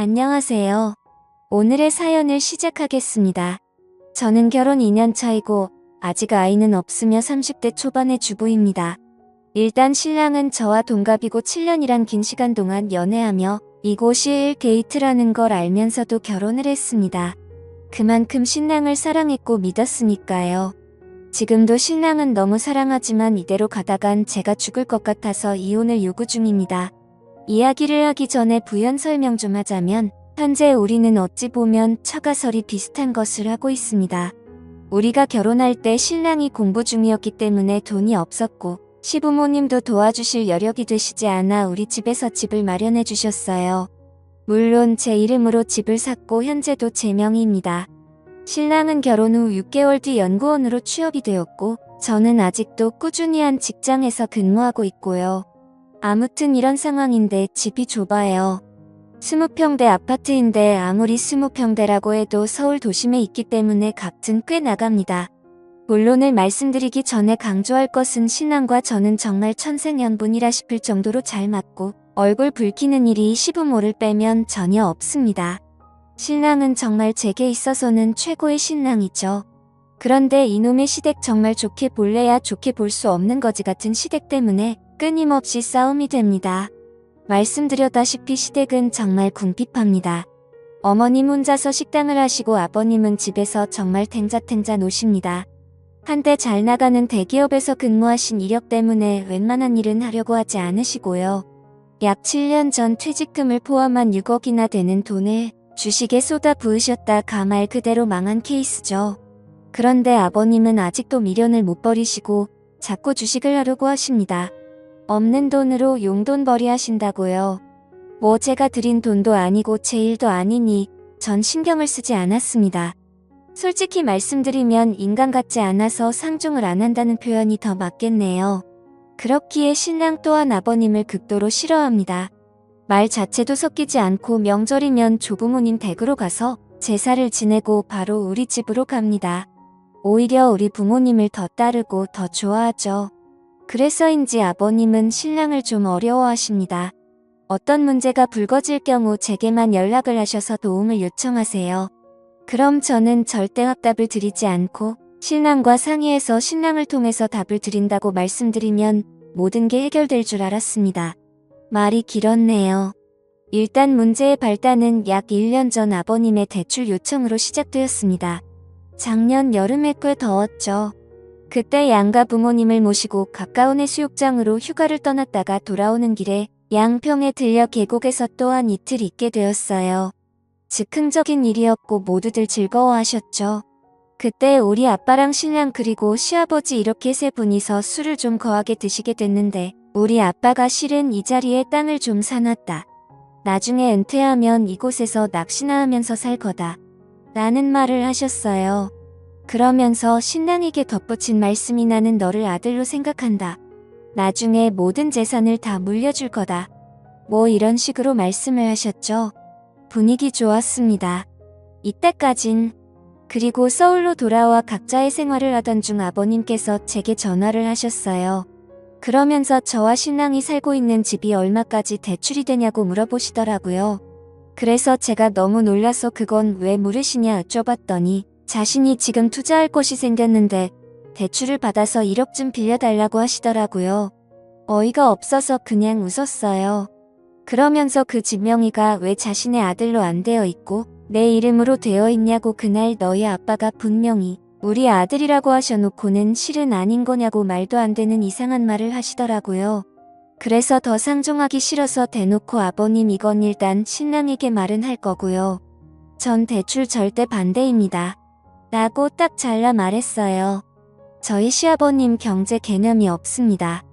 안녕하세요. 오늘의 사연을 시작하겠습니다. 저는 결혼 2년 차이고 아직 아이는 없으며 30대 초반의 주부입니다. 일단 신랑은 저와 동갑이고 7년이란 긴 시간 동안 연애하며 이곳이 1데이트라는 걸 알면서도 결혼을 했습니다. 그만큼 신랑을 사랑했고 믿었으니까요. 지금도 신랑은 너무 사랑하지만 이대로 가다간 제가 죽을 것 같아서 이혼을 요구 중입니다. 이야기를 하기 전에 부연 설명 좀 하자면 현재 우리는 어찌 보면 처가설이 비슷한 것을 하고 있습니다. 우리가 결혼할 때 신랑이 공부 중이었기 때문에 돈이 없었고 시부모님도 도와주실 여력이 되시지 않아 우리 집에서 집을 마련해 주셨어요. 물론 제 이름으로 집을 샀고 현재도 제 명의입니다. 신랑은 결혼 후 6개월 뒤 연구원으로 취업이 되었고 저는 아직도 꾸준히 한 직장에서 근무하고 있고요. 아무튼 이런 상황인데 집이 좁아요. 20평대 아파트인데 아무리 20평대라고 해도 서울 도심에 있기 때문에 값은 꽤 나갑니다. 본론을 말씀드리기 전에 강조할 것은 신랑과 저는 정말 천생연분이라 싶을 정도로 잘 맞고 얼굴 붉히는 일이 시부모를 빼면 전혀 없습니다. 신랑은 정말 제게 있어서는 최고의 신랑이죠. 그런데 이놈의 시댁 정말 좋게 볼래야 좋게 볼 수 없는 거지 같은 시댁 때문에 끊임없이 싸움이 됩니다. 말씀드렸다시피 시댁은 정말 궁핍합니다. 어머님 혼자서 식당을 하시고 아버님은 집에서 정말 탱자탱자 노십니다. 한때 잘 나가는 대기업에서 근무하신 이력 때문에 웬만한 일은 하려고 하지 않으시고요. 약 7년 전 퇴직금을 포함한 6억이나 되는 돈을 주식에 쏟아 부으셨다 말 그대로 망한 케이스죠. 그런데 아버님은 아직도 미련을 못 버리시고 자꾸 주식을 하려고 하십니다. 없는 돈으로 용돈벌이 하신다고요. 뭐 제가 드린 돈도 아니고 제 일도 아니니 전 신경을 쓰지 않았습니다. 솔직히 말씀드리면 인간 같지 않아서 상종을 안 한다는 표현이 더 맞겠네요. 그렇기에 신랑 또한 아버님을 극도로 싫어합니다. 말 자체도 섞이지 않고 명절이면 조부모님 댁으로 가서 제사를 지내고 바로 우리 집으로 갑니다. 오히려 우리 부모님을 더 따르고 더 좋아하죠. 그래서인지 아버님은 신랑을 좀 어려워하십니다. 어떤 문제가 불거질 경우 제게만 연락을 하셔서 도움을 요청하세요. 그럼 저는 절대 확답을 드리지 않고 신랑과 상의해서 신랑을 통해서 답을 드린다고 말씀드리면 모든 게 해결될 줄 알았습니다. 말이 길었네요. 일단 문제의 발단은 약 1년 전 아버님의 대출 요청으로 시작되었습니다. 작년 여름에 꽤 더웠죠. 그때 양가 부모님을 모시고 가까운 해수욕장으로 휴가를 떠났다가 돌아오는 길에 양평에 들려 계곡에서 또한 이틀 있게 되었어요. 즉흥적인 일이었고 모두들 즐거워하셨죠. 그때 우리 아빠랑 신랑 그리고 시아버지 이렇게 세 분이서 술을 좀 거하게 드시게 됐는데 우리 아빠가 실은 이 자리에 땅을 좀 사놨다. 나중에 은퇴하면 이곳에서 낚시나 하면서 살 거다. 라는 말을 하셨어요. 그러면서 신랑에게 덧붙인 말씀이 나는 너를 아들로 생각한다. 나중에 모든 재산을 다 물려줄 거다. 뭐 이런 식으로 말씀을 하셨죠. 분위기 좋았습니다. 이때까진. 그리고 서울로 돌아와 각자의 생활을 하던 중 아버님께서 제게 전화를 하셨어요. 그러면서 저와 신랑이 살고 있는 집이 얼마까지 대출이 되냐고 물어보시더라고요. 그래서 제가 너무 놀라서 그건 왜 물으시냐 여쭤봤더니 자신이 지금 투자할 곳이 생겼는데 대출을 받아서 1억쯤 빌려달라고 하시더라고요. 어이가 없어서 그냥 웃었어요. 그러면서 그 집 명의가 왜 자신의 아들로 안 되어 있고 내 이름으로 되어 있냐고 그날 너희 아빠가 분명히 우리 아들이라고 하셔놓고는 실은 아닌 거냐고 말도 안 되는 이상한 말을 하시더라고요. 그래서 더 상종하기 싫어서 대놓고 아버님 이건 일단 신랑에게 말은 할 거고요. 전 대출 절대 반대입니다. 라고 딱 잘라 말했어요. 저희 시아버님 경제 개념이 없습니다.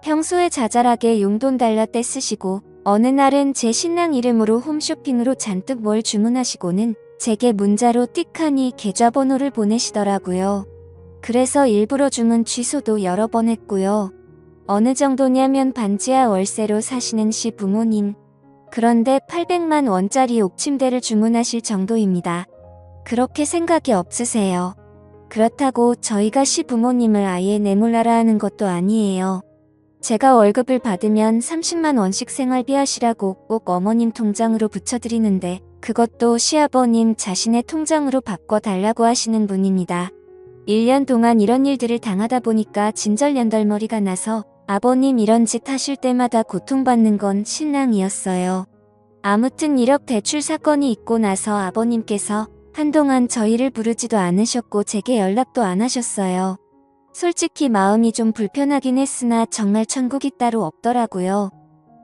평소에 자잘하게 용돈 달라 떼쓰시고 어느 날은 제 신랑 이름으로 홈쇼핑으로 잔뜩 뭘 주문하시고는 제게 문자로 띡하니 계좌번호를 보내시더라고요. 그래서 일부러 주문 취소도 여러 번 했고요. 어느 정도냐면 반지하 월세로 사시는 시부모님. 그런데 800만 원짜리 옥침대를 주문하실 정도입니다. 그렇게 생각이 없으세요. 그렇다고 저희가 시부모님을 아예 내몰라라 하는 것도 아니에요. 제가 월급을 받으면 30만 원씩 생활비 하시라고 꼭 어머님 통장으로 붙여드리는데 그것도 시아버님 자신의 통장으로 바꿔달라고 하시는 분입니다. 1년 동안 이런 일들을 당하다 보니까 진절년덜머리가 나서 아버님 이런 짓 하실 때마다 고통받는 건 신랑이었어요. 아무튼 1억 대출 사건이 있고 나서 아버님께서 한동안 저희를 부르지도 않으셨고 제게 연락도 안 하셨어요. 솔직히 마음이 좀 불편하긴 했으나 정말 천국이 따로 없더라고요.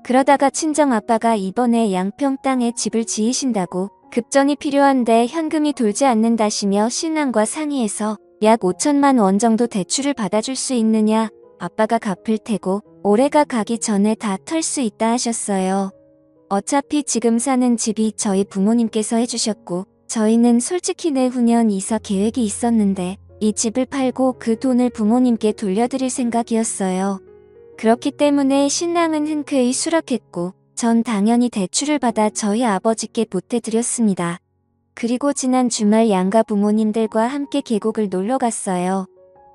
그러다가 친정아빠가 이번에 양평 땅에 집을 지으신다고 급전이 필요한데 현금이 돌지 않는다시며 신랑과 상의해서 약 5천만 원 정도 대출을 받아줄 수 있느냐, 아빠가 갚을 테고 올해가 가기 전에 다 털 수 있다 하셨어요. 어차피 지금 사는 집이 저희 부모님께서 해주셨고 저희는 솔직히 내후년 이사 계획이 있었는데 이 집을 팔고 그 돈을 부모님께 돌려드릴 생각이었어요. 그렇기 때문에 신랑은 흔쾌히 수락했고 전 당연히 대출을 받아 저희 아버지께 보태드렸습니다. 그리고 지난 주말 양가 부모님들과 함께 계곡을 놀러 갔어요.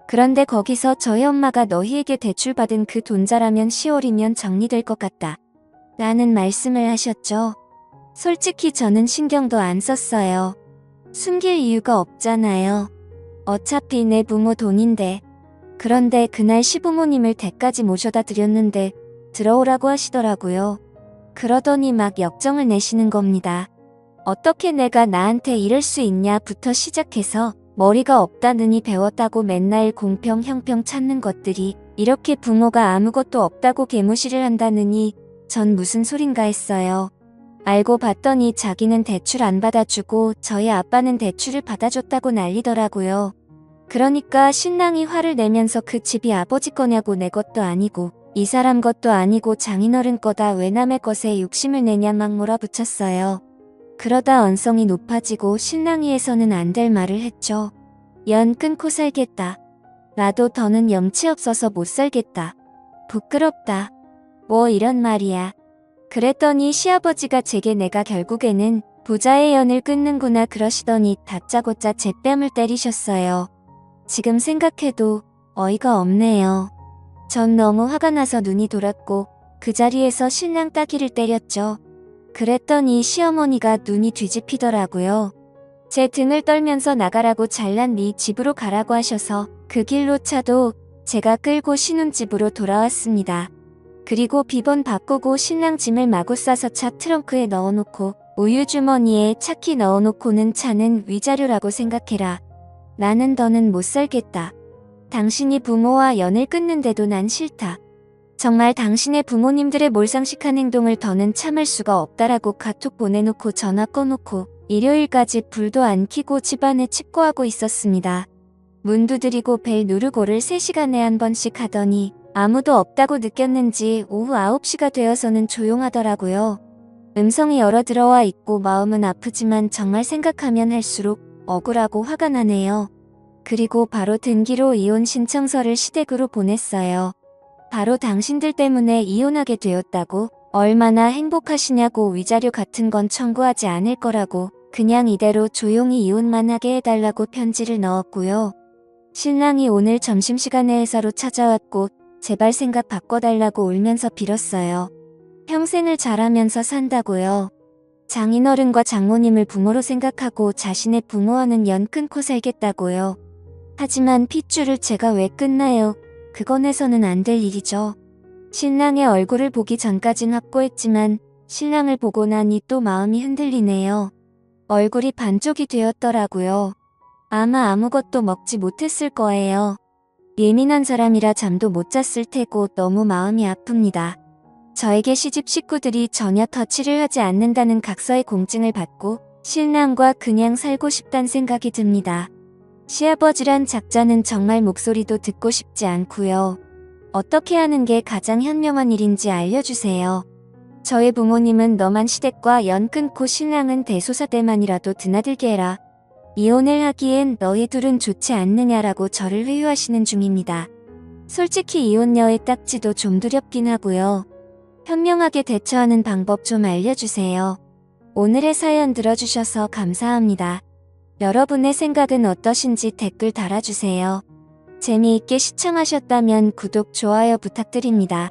그런데 거기서 저희 엄마가 너희에게 대출받은 그 돈 잘하면 10월이면 정리될 것 같다 라는 말씀을 하셨죠. 솔직히 저는 신경도 안 썼어요. 숨길 이유가 없잖아요. 어차피 내 부모 돈인데. 그런데 그날 시부모님을 댁까지 모셔다 드렸는데 들어오라고 하시더라고요. 그러더니 막 역정을 내시는 겁니다. 어떻게 내가 나한테 이럴 수 있냐부터 시작해서 머리가 없다느니 배웠다고 맨날 공평 형평 찾는 것들이 이렇게 부모가 아무것도 없다고 개무시를 한다느니 전 무슨 소린가 했어요. 알고 봤더니 자기는 대출 안 받아주고 저희 아빠는 대출을 받아줬다고 난리더라고요. 그러니까 신랑이 화를 내면서 그 집이 아버지 거냐고 내 것도 아니고 이 사람 것도 아니고 장인어른 거다 왜 남의 것에 욕심을 내냐 막 몰아붙였어요. 그러다 언성이 높아지고 신랑이에서는 안 될 말을 했죠. 연 끊고 살겠다. 나도 더는 염치 없어서 못 살겠다. 부끄럽다. 뭐 이런 말이야. 그랬더니 시아버지가 제게 내가 결국에는 부자의 연을 끊는구나 그러시더니 다짜고짜 제 뺨을 때리셨어요. 지금 생각해도 어이가 없네요. 전 너무 화가 나서 눈이 돌았고 그 자리에서 신랑 따귀를 때렸죠. 그랬더니 시어머니가 눈이 뒤집히더라고요. 제 등을 떨면서 나가라고 잘난 네 집으로 가라고 하셔서 그 길로 차도 제가 끌고 신혼집으로 돌아왔습니다. 그리고 비번 바꾸고 신랑 짐을 마구 싸서 차 트렁크에 넣어놓고 우유 주머니에 차키 넣어놓고는 차는 위자료라고 생각해라. 나는 더는 못 살겠다. 당신이 부모와 연을 끊는데도 난 싫다. 정말 당신의 부모님들의 몰상식한 행동을 더는 참을 수가 없다라고 카톡 보내놓고 전화 꺼놓고 일요일까지 불도 안 켜고 집안에 칩거하고 있었습니다. 문 두드리고 벨 누르고를 3시간에 한 번씩 하더니 아무도 없다고 느꼈는지 오후 9시가 되어서는 조용하더라고요. 음성이 열어 들어와 있고 마음은 아프지만 정말 생각하면 할수록 억울하고 화가 나네요. 그리고 바로 등기로 이혼 신청서를 시댁으로 보냈어요. 바로 당신들 때문에 이혼하게 되었다고 얼마나 행복하시냐고 위자료 같은 건 청구하지 않을 거라고 그냥 이대로 조용히 이혼만 하게 해달라고 편지를 넣었고요. 신랑이 오늘 점심시간에 회사로 찾아왔고 제발 생각 바꿔달라고 울면서 빌었어요. 평생을 잘하면서 산다고요. 장인어른과 장모님을 부모로 생각하고 자신의 부모와는 연 끊고 살겠다고요. 하지만 핏줄을 제가 왜 끊나요? 그건 해서는 안 될 일이죠. 신랑의 얼굴을 보기 전까진 확고했지만 신랑을 보고 나니 또 마음이 흔들리네요. 얼굴이 반쪽이 되었더라고요. 아마 아무것도 먹지 못했을 거예요. 예민한 사람이라 잠도 못 잤을 테고 너무 마음이 아픕니다. 저에게 시집 식구들이 전혀 터치를 하지 않는다는 각서의 공증을 받고 신랑과 그냥 살고 싶단 생각이 듭니다. 시아버지란 작자는 정말 목소리도 듣고 싶지 않고요. 어떻게 하는 게 가장 현명한 일인지 알려주세요. 저의 부모님은 너만 시댁과 연 끊고 신랑은 대소사대만이라도 드나들게 해라. 이혼을 하기엔 너희 둘은 좋지 않느냐라고 저를 회유하시는 중입니다. 솔직히 이혼녀의 딱지도 좀 두렵긴 하고요. 현명하게 대처하는 방법 좀 알려주세요. 오늘의 사연 들어주셔서 감사합니다. 여러분의 생각은 어떠신지 댓글 달아주세요. 재미있게 시청하셨다면 구독, 좋아요 부탁드립니다.